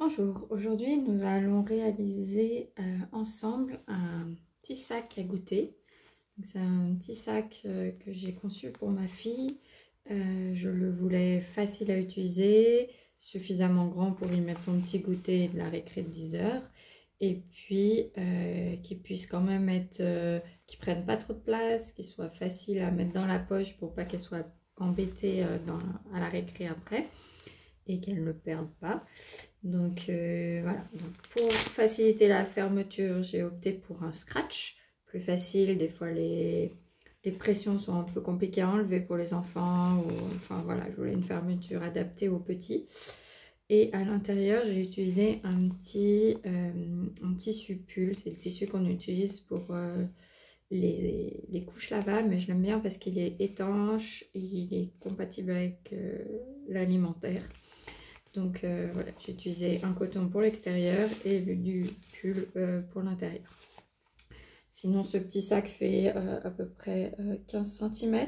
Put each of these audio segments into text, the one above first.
Bonjour, aujourd'hui nous allons réaliser ensemble un petit sac à goûter. C'est un petit sac que j'ai conçu pour ma fille. Je le voulais facile à utiliser, suffisamment grand pour y mettre son petit goûter de la récré de 10 heures. Et puis qui puisse quand même être, qui prenne pas trop de place, qui soit facile à mettre dans la poche pour pas qu'elle soit embêtée à la récré après et qu'elle ne le perde pas. Donc voilà, donc, pour faciliter la fermeture, j'ai opté pour un scratch, plus facile. Des fois les pressions sont un peu compliquées à enlever pour les enfants, ou enfin voilà, je voulais une fermeture adaptée aux petits. Et à l'intérieur, j'ai utilisé un tissu pull, c'est le tissu qu'on utilise pour les couches lavables, mais je l'aime bien parce qu'il est étanche et il est compatible avec l'alimentaire. Donc voilà, j'ai utilisé un coton pour l'extérieur et du pull pour l'intérieur. Sinon, ce petit sac fait à peu près 15 cm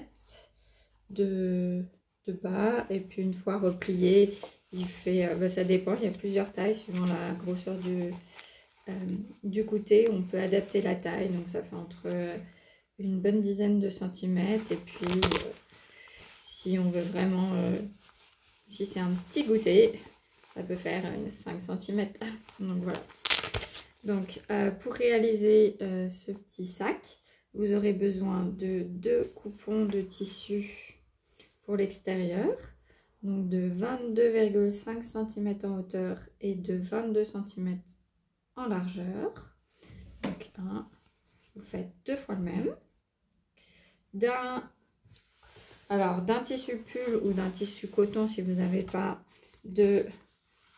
de bas. Et puis une fois replié, il fait, ça dépend, il y a plusieurs tailles suivant la grosseur du goûter. On peut adapter la taille, donc ça fait entre une bonne dizaine de centimètres. Et puis si on veut vraiment... si c'est un petit goûter, ça peut faire 5 cm. Donc voilà. Donc pour réaliser ce petit sac, vous aurez besoin de 2 coupons de tissu pour l'extérieur. Donc de 22,5 cm en hauteur et de 22 cm en largeur. Donc vous faites 2 fois le même. D'un tissu pull ou d'un tissu coton, si vous n'avez pas, de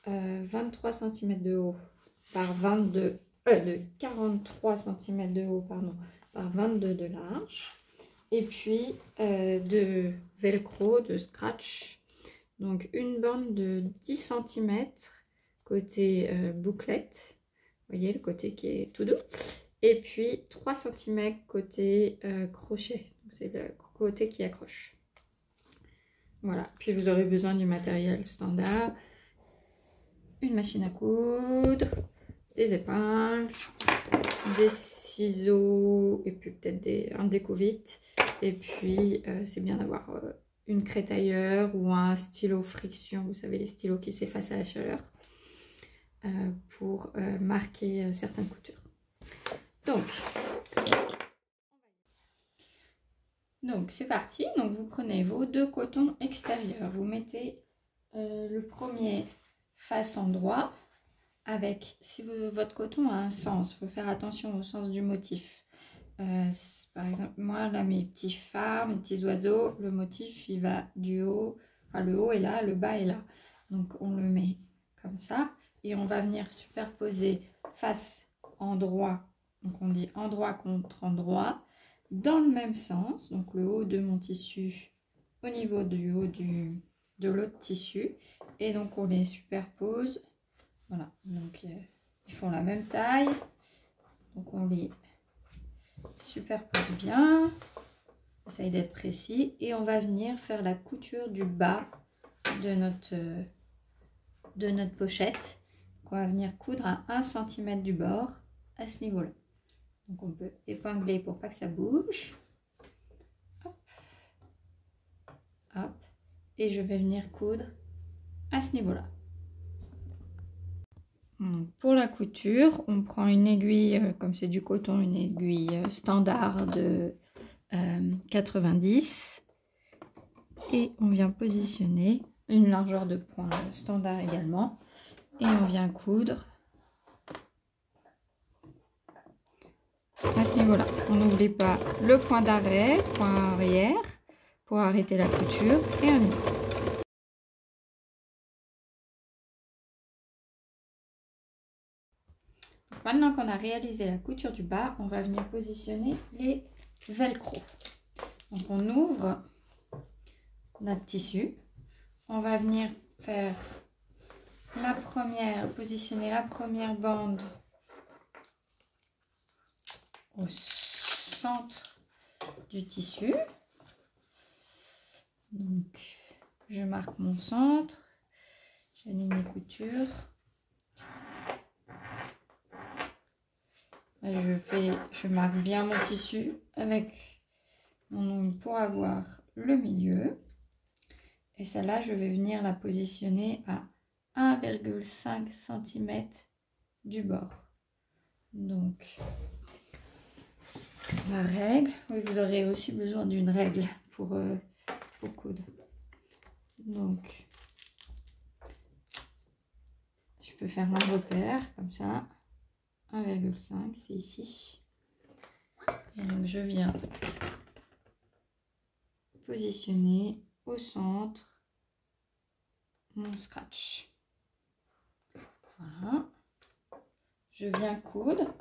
23 cm de haut par 43 cm de haut par 22 de large. Et puis de velcro, de scratch. Donc une bande de 10 cm côté bouclette. Vous voyez le côté qui est tout doux. Et puis 3 cm côté crochet. C'est le côté qui accroche. Voilà, puis vous aurez besoin du matériel standard, une machine à coudre, des épingles, des ciseaux et puis peut-être un découvite. Et puis c'est bien d'avoir une craie tailleur ou un stylo friction, vous savez les stylos qui s'effacent à la chaleur, pour marquer certaines coutures. Donc c'est parti, donc vous prenez vos 2 cotons extérieurs, vous mettez le premier face endroit avec, si votre coton a un sens, il faut faire attention au sens du motif. Par exemple, moi là mes petits phares, mes petits oiseaux, le motif il va du haut, enfin le haut est là, le bas est là. Donc on le met comme ça et on va venir superposer face endroit, donc on dit endroit contre endroit, dans le même sens, donc le haut de mon tissu au niveau du haut de l'autre tissu, et donc on les superpose. Voilà, donc ils font la même taille, donc on les superpose bien, on essaye d'être précis, et on va venir faire la couture du bas de notre pochette. Donc on va venir coudre à 1 cm du bord à ce niveau là. Donc on peut épingler pour pas que ça bouge. Hop. Hop. Et je vais venir coudre à ce niveau là. Pour la couture, on prend une aiguille, comme c'est du coton, une aiguille standard de 90, et on vient positionner une largeur de point standard également, et on vient coudre à ce niveau là. On n'oublie pas le point d'arrêt, point arrière pour arrêter la couture, et on y va. Maintenant qu'on a réalisé la couture du bas, on va venir positionner les velcro. Donc on ouvre notre tissu, on va venir faire positionner la première bande au centre du tissu. Donc je marque mon centre, j'aligne mes coutures. je marque bien mon tissu avec mon ongle pour avoir le milieu. Et celle-là, je vais venir la positionner à 1,5 cm du bord. Donc, la règle. Oui, vous aurez aussi besoin d'une règle pour coudre. Donc, je peux faire un repère comme ça. 1,5, c'est ici. Et donc, je viens positionner au centre mon scratch. Voilà. Je viens coudre.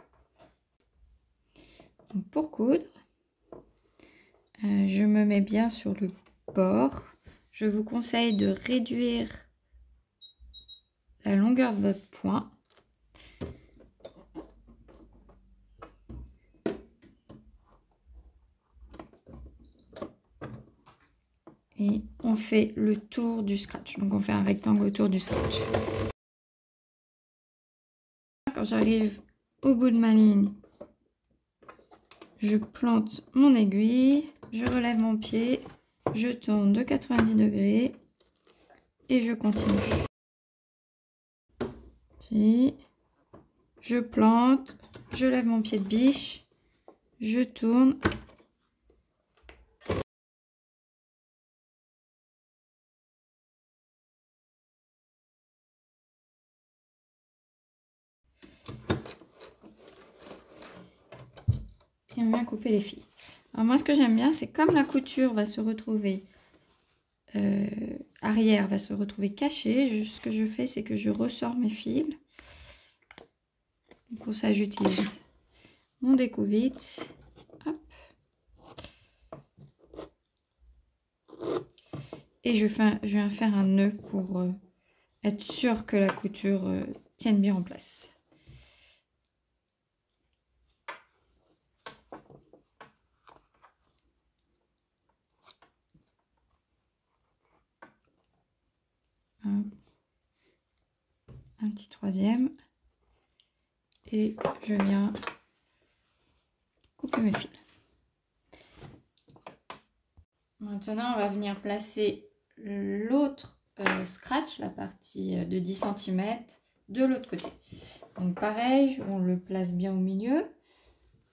Donc, pour coudre, je me mets bien sur le bord. Je vous conseille de réduire la longueur de votre point. Et on fait le tour du scratch. Donc on fait un rectangle autour du scratch. Quand j'arrive au bout de ma ligne, je plante mon aiguille, je relève mon pied, je tourne de 90 degrés et je continue. Puis, je plante, je lève mon pied de biche, je tourne. Et on vient couper les fils. Alors moi, ce que j'aime bien, c'est comme la couture va se retrouver arrière, va se retrouver cachée. Ce que je fais, c'est que je ressors mes fils. Pour ça, j'utilise mon découvite. Hop. Et je viens faire un nœud pour être sûr que la couture tienne bien en place. Un petit troisième. Et je viens couper mes fils. Maintenant, on va venir placer l'autre scratch, la partie de 10 cm, de l'autre côté. Donc pareil, on le place bien au milieu.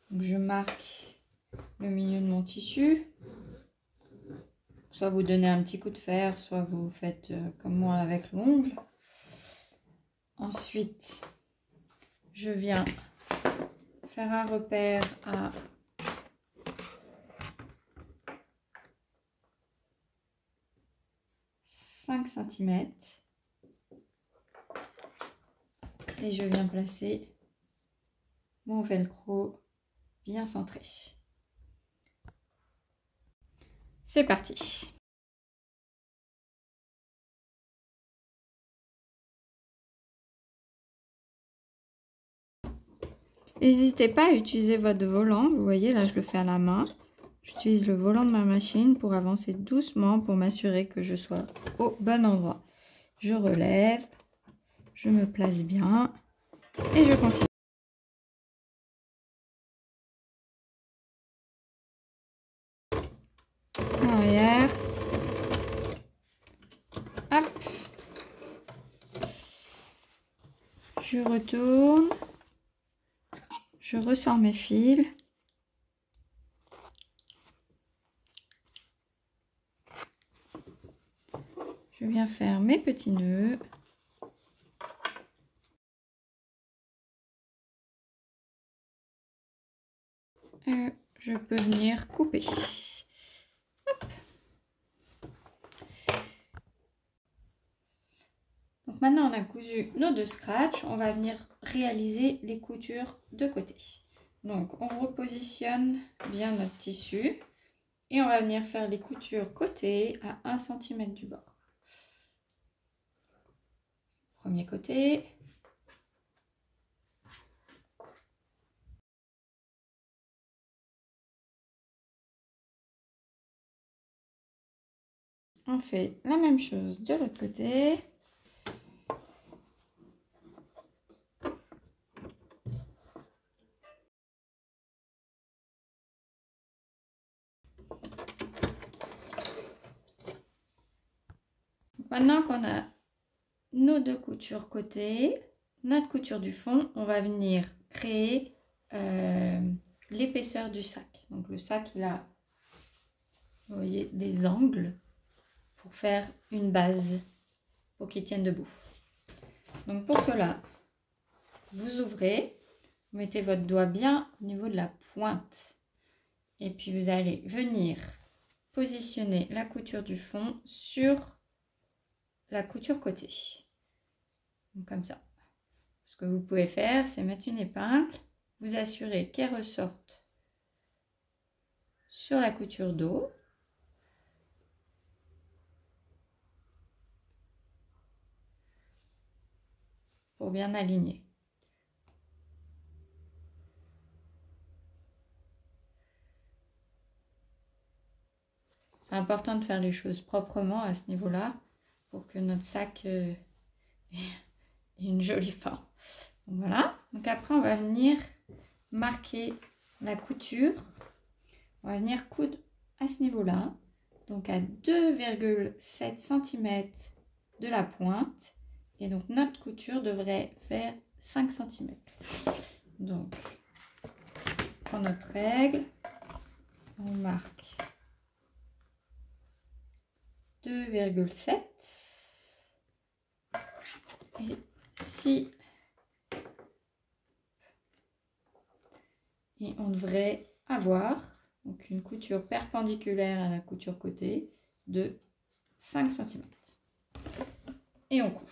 Donc, je marque le milieu de mon tissu. Soit vous donnez un petit coup de fer, soit vous faites comme moi avec l'ongle. Ensuite, je viens faire un repère à 5 cm et je viens placer mon velcro bien centré. C'est parti. N'hésitez pas à utiliser votre volant. Vous voyez, là, je le fais à la main. J'utilise le volant de ma machine pour avancer doucement pour m'assurer que je sois au bon endroit. Je relève, je me place bien et je continue. Arrière. Hop. Je retourne. Je ressors mes fils. Je viens faire mes petits nœuds. Et je peux venir couper. Hop. Donc maintenant on a cousu nos deux scratchs, on va venir réaliser les coutures de côté. Donc on repositionne bien notre tissu et on va venir faire les coutures côté à 1 cm du bord. Premier côté. On fait la même chose de l'autre côté. maintenant qu'on a nos 2 coutures côté, notre couture du fond, on va venir créer l'épaisseur du sac. Donc le sac, il a, vous voyez, des angles pour faire une base pour qu'il tienne debout. Donc pour cela, vous ouvrez, vous mettez votre doigt bien au niveau de la pointe. Et puis vous allez venir positionner la couture du fond sur la couture côté. Donc comme ça. Ce que vous pouvez faire, c'est mettre une épingle, vous assurer qu'elle ressorte sur la couture dos. Pour bien aligner. C'est important de faire les choses proprement à ce niveau-là pour que notre sac ait une jolie forme. Donc voilà. Donc après, on va venir marquer la couture. On va venir coudre à ce niveau-là. Donc à 2,7 cm de la pointe. Et donc notre couture devrait faire 5 cm. Donc, on prend notre règle. On marque 2,7 et si et on devrait avoir donc une couture perpendiculaire à la couture côté de 5 cm et on coud.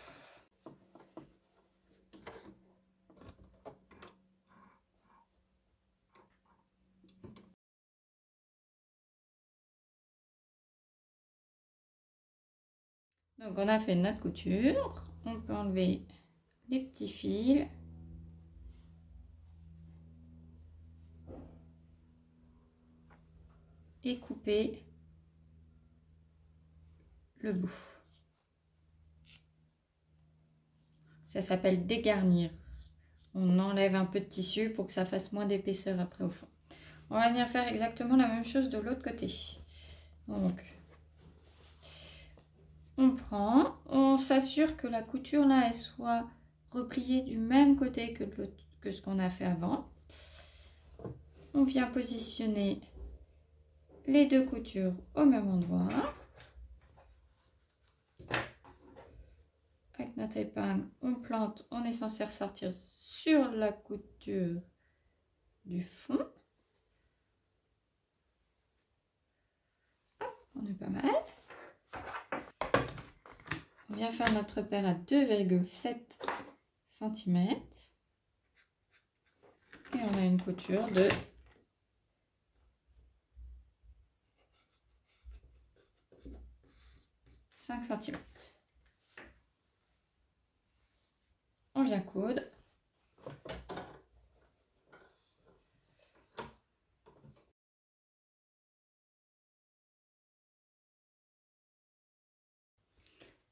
Donc on a fait notre couture, on peut enlever les petits fils. Et couper le bout. Ça s'appelle dégarnir. On enlève un peu de tissu pour que ça fasse moins d'épaisseur après au fond. On va venir faire exactement la même chose de l'autre côté. Donc, on prend, on s'assure que la couture là, elle soit repliée du même côté que ce qu'on a fait avant. On vient positionner les 2 coutures au même endroit. Avec notre épingle, on plante, on est censé ressortir sur la couture du fond. Hop, on est pas mal. On vient faire notre paire à 2,7 cm. Et on a une couture de 5 cm. On vient coudre.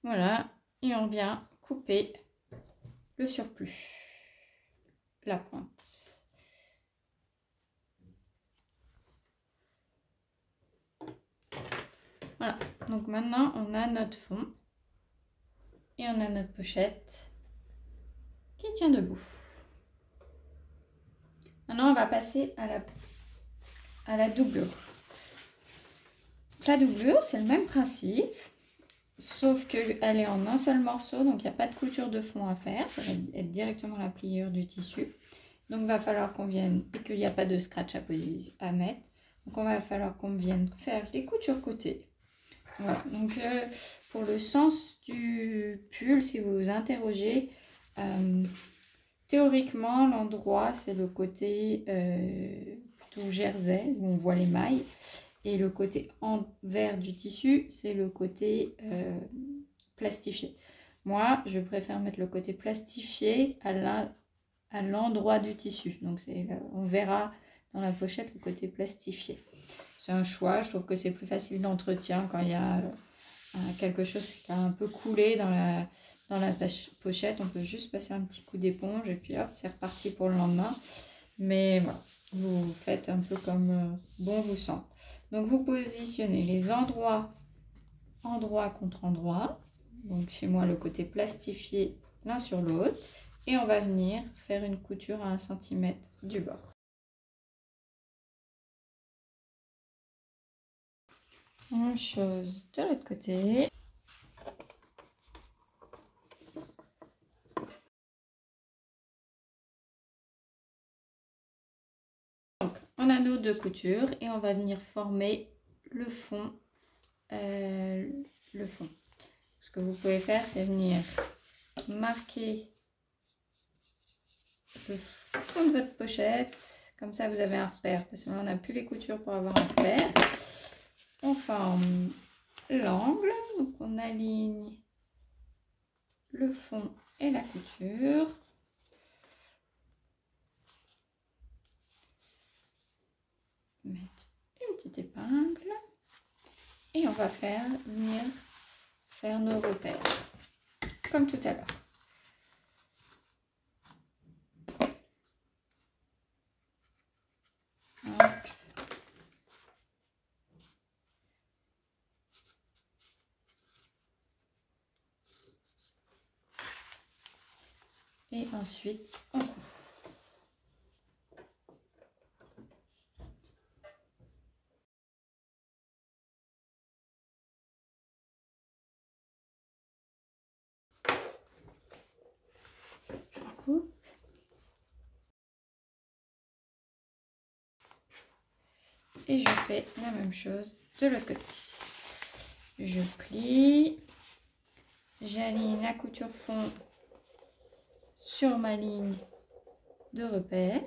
Voilà, et on vient couper le surplus, la pointe. Voilà, donc maintenant on a notre fond et on a notre pochette qui tient debout. Maintenant on va passer à la doublure. La doublure, c'est le même principe, sauf qu'elle est en un seul morceau, donc il n'y a pas de couture de fond à faire, ça va être directement la pliure du tissu. Donc il va falloir qu'on vienne, et qu'il n'y a pas de scratch à mettre, donc on va falloir qu'on vienne faire les coutures côté. Voilà, donc pour le sens du pull, si vous vous interrogez, théoriquement l'endroit c'est le côté plutôt jersey où on voit les mailles, et le côté envers du tissu c'est le côté plastifié. Moi je préfère mettre le côté plastifié à l'endroit du tissu, donc on verra dans la pochette le côté plastifié. C'est un choix, je trouve que c'est plus facile d'entretien quand il y a quelque chose qui a un peu coulé dans la pochette. On peut juste passer un petit coup d'éponge et puis hop, c'est reparti pour le lendemain. Mais voilà, vous faites un peu comme bon vous semble. Donc vous positionnez les endroits, endroit contre endroit. donc chez moi le côté plastifié l'un sur l'autre. Et on va venir faire une couture à 1 cm du bord. Même chose de l'autre côté. Donc, on a nos 2 coutures et on va venir former le fond. Ce que vous pouvez faire, c'est venir marquer le fond de votre pochette. Comme ça, vous avez un repère. Parce que là, on n'a plus les coutures pour avoir un repère. On forme l'angle. Donc, on aligne le fond et la couture. Mettre une petite épingle. Et on va venir faire nos repères. Comme tout à l'heure. Et ensuite, on coud. Et je fais la même chose de l'autre côté. Je plie, j'aligne la couture fond sur ma ligne de repère.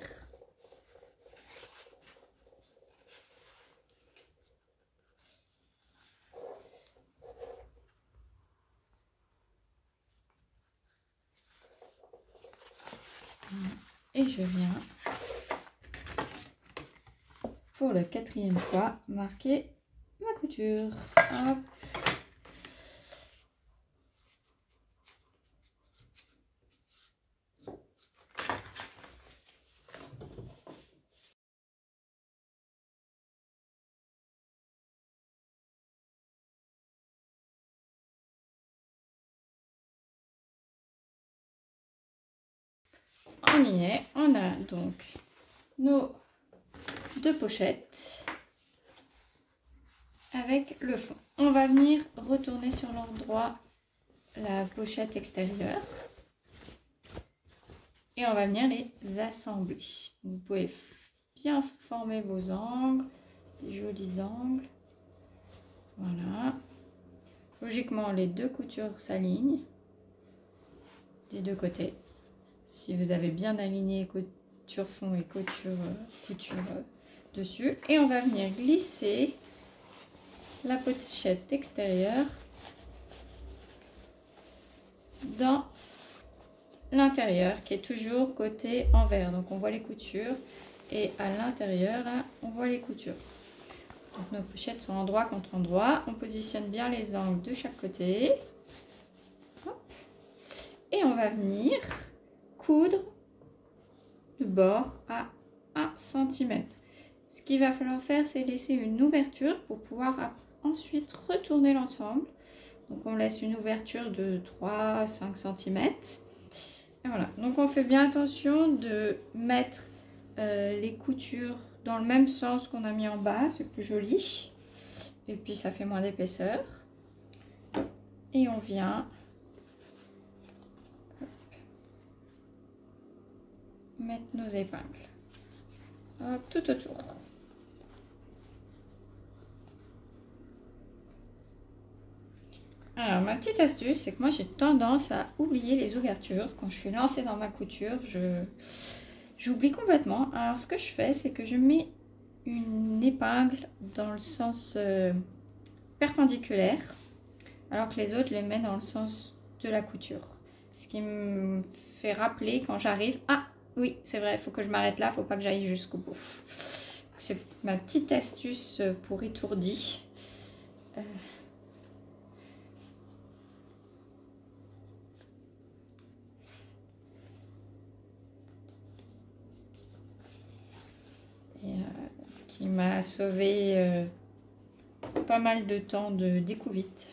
Et je viens, pour la 4e fois, marquer ma couture. Hop. On y est, on a donc nos 2 pochettes avec le fond. On va venir retourner sur l'endroit la pochette extérieure et on va venir les assembler. Vous pouvez bien former vos angles, des jolis angles. Voilà. Logiquement, les 2 coutures s'alignent des 2 côtés. Si vous avez bien aligné couture fond et couture dessus. Et on va venir glisser la pochette extérieure dans l'intérieur qui est toujours côté envers. Donc on voit les coutures et à l'intérieur là on voit les coutures. Donc nos pochettes sont endroit contre endroit. On positionne bien les angles de chaque côté. Hop. Et on va venir coudre du bord à 1 cm. Ce qu'il va falloir faire, c'est laisser une ouverture pour pouvoir ensuite retourner l'ensemble. Donc on laisse une ouverture de 3 à 5 cm. Et voilà. Donc on fait bien attention de mettre les coutures dans le même sens qu'on a mis en bas, c'est plus joli. Et puis ça fait moins d'épaisseur. Et on vient mettre nos épingles. Hop, tout autour. Alors ma petite astuce, c'est que moi j'ai tendance à oublier les ouvertures. Quand je suis lancée dans ma couture, j'oublie complètement. Alors ce que je fais, c'est que je mets une épingle dans le sens perpendiculaire, alors que les autres, je les mets dans le sens de la couture. Ce qui me fait rappeler quand j'arrive, ah oui c'est vrai, il faut que je m'arrête là, il ne faut pas que j'aille jusqu'au bout. C'est ma petite astuce pour étourdi. Ce qui m'a sauvé pas mal de temps de découvite.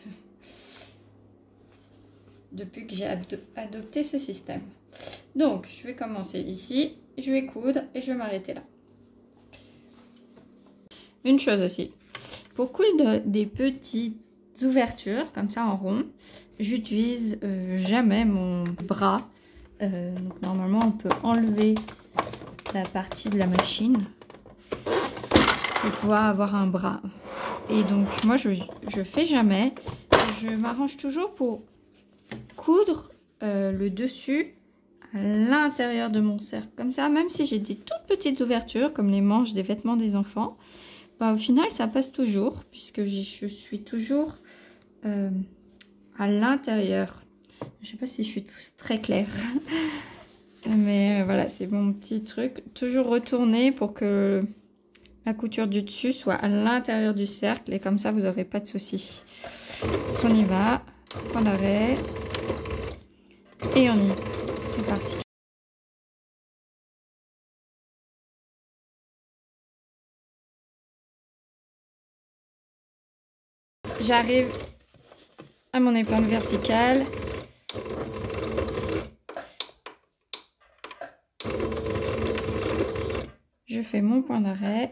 depuis que j'ai adopté ce système. Donc, je vais commencer ici, je vais coudre et je vais m'arrêter là. Une chose aussi, pour coudre des petites ouvertures, comme ça en rond, j'utilise jamais mon bras. Donc normalement, on peut enlever la partie de la machine pour pouvoir avoir un bras. Et donc, moi, je fais jamais. Je m'arrange toujours pour coudre le dessus à l'intérieur de mon cercle. Comme ça, même si j'ai des toutes petites ouvertures, comme les manches des vêtements des enfants, bah, au final, ça passe toujours, puisque je suis toujours à l'intérieur. Je ne sais pas si je suis très claire. Mais voilà, c'est mon petit truc. Toujours retourner pour que la couture du dessus soit à l'intérieur du cercle. Et comme ça, vous n'aurez pas de soucis. On y va. Point d'arrêt. Et on y va. C'est parti. J'arrive à mon épingle verticale. Je fais mon point d'arrêt.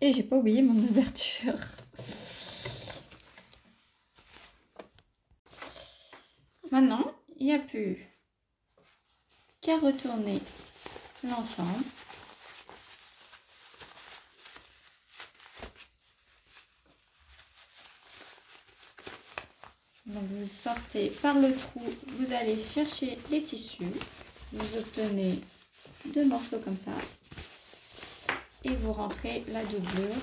Et j'ai pas oublié mon ouverture. Maintenant, il n'y a plus qu'à retourner l'ensemble. Donc vous sortez par le trou, vous allez chercher les tissus, vous obtenez 2 morceaux comme ça et vous rentrez la doublure.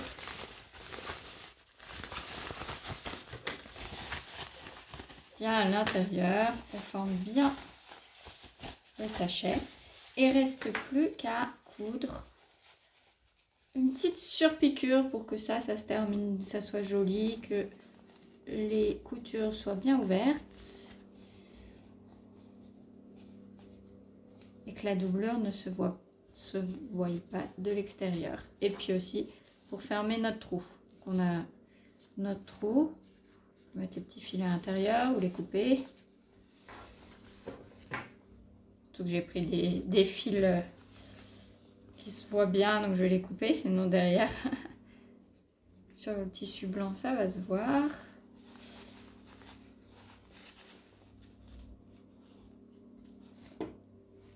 Bien à l'intérieur, on forme bien le sachet et reste plus qu'à coudre une petite surpiqûre pour que ça se termine, ça soit joli, que les coutures soient bien ouvertes et que la doublure ne se voie pas de l'extérieur. Et puis aussi pour fermer notre trou. On a notre trou, on va mettre les petits filets à l'intérieur ou les couper. Surtout que j'ai pris des fils qui se voient bien, donc je vais les couper, sinon derrière sur le tissu blanc ça va se voir.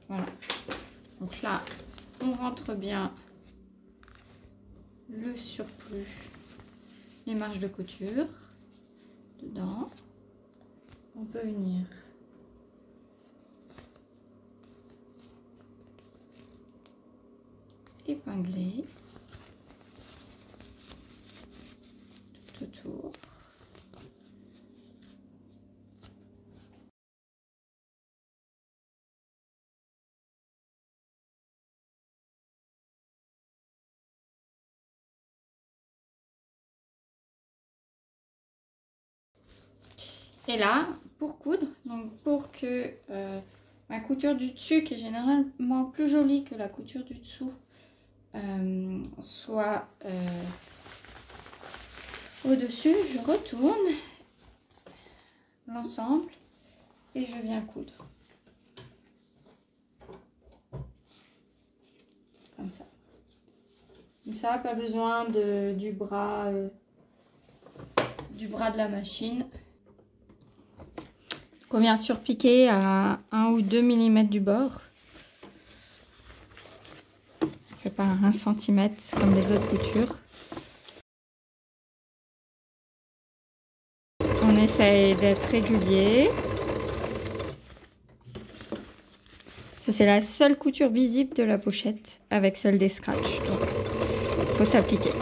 Voilà, donc là on rentre bien le surplus, les marges de couture dedans. On peut venir épingler tout autour. Et là, pour coudre, donc pour que ma couture du dessus, qui est généralement plus jolie que la couture du dessous, soit au-dessus, je retourne l'ensemble et je viens coudre. Comme ça. Comme ça, pas besoin du bras de la machine. On vient surpiquer à 1 ou 2 mm du bord. On ne fait pas 1 cm comme les autres coutures. On essaye d'être régulier. Ça, c'est la seule couture visible de la pochette avec celle des scratchs. Donc, il faut s'appliquer.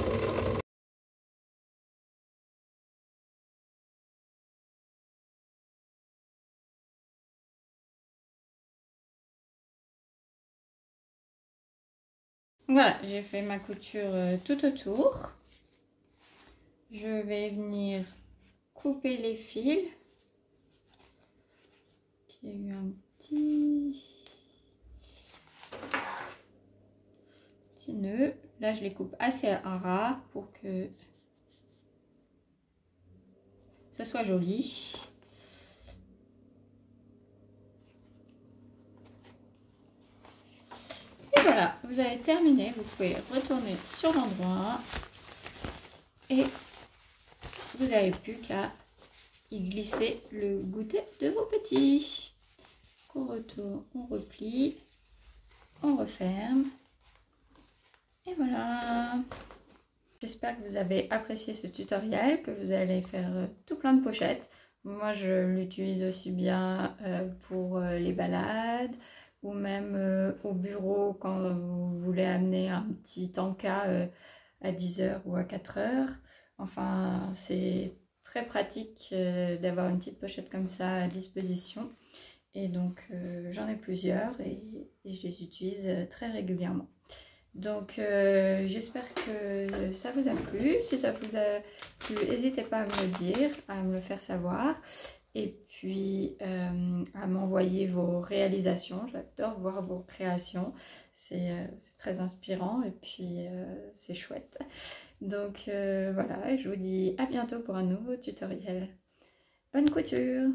Voilà, j'ai fait ma couture tout autour. Je vais venir couper les fils. Il y a eu un petit nœud. Là, je les coupe assez à ras pour que ce soit joli. Et voilà, vous avez terminé. Vous pouvez retourner sur l'endroit et vous n'avez plus qu'à y glisser le goûter de vos petits. On retourne, on replie, on referme. Et voilà. J'espère que vous avez apprécié ce tutoriel, que vous allez faire tout plein de pochettes. Moi, je l'utilise aussi bien pour les balades ou même au bureau quand vous voulez amener un petit encas à 10 h ou à 4 h. Enfin, c'est très pratique d'avoir une petite pochette comme ça à disposition. Et donc, j'en ai plusieurs et je les utilise très régulièrement. Donc, j'espère que ça vous a plu. Si ça vous a plu, n'hésitez pas à me le dire, à me le faire savoir. Et puis, à m'envoyer vos réalisations. J'adore voir vos créations. C'est très inspirant et puis c'est chouette. Donc, voilà, je vous dis à bientôt pour un nouveau tutoriel. Bonne couture!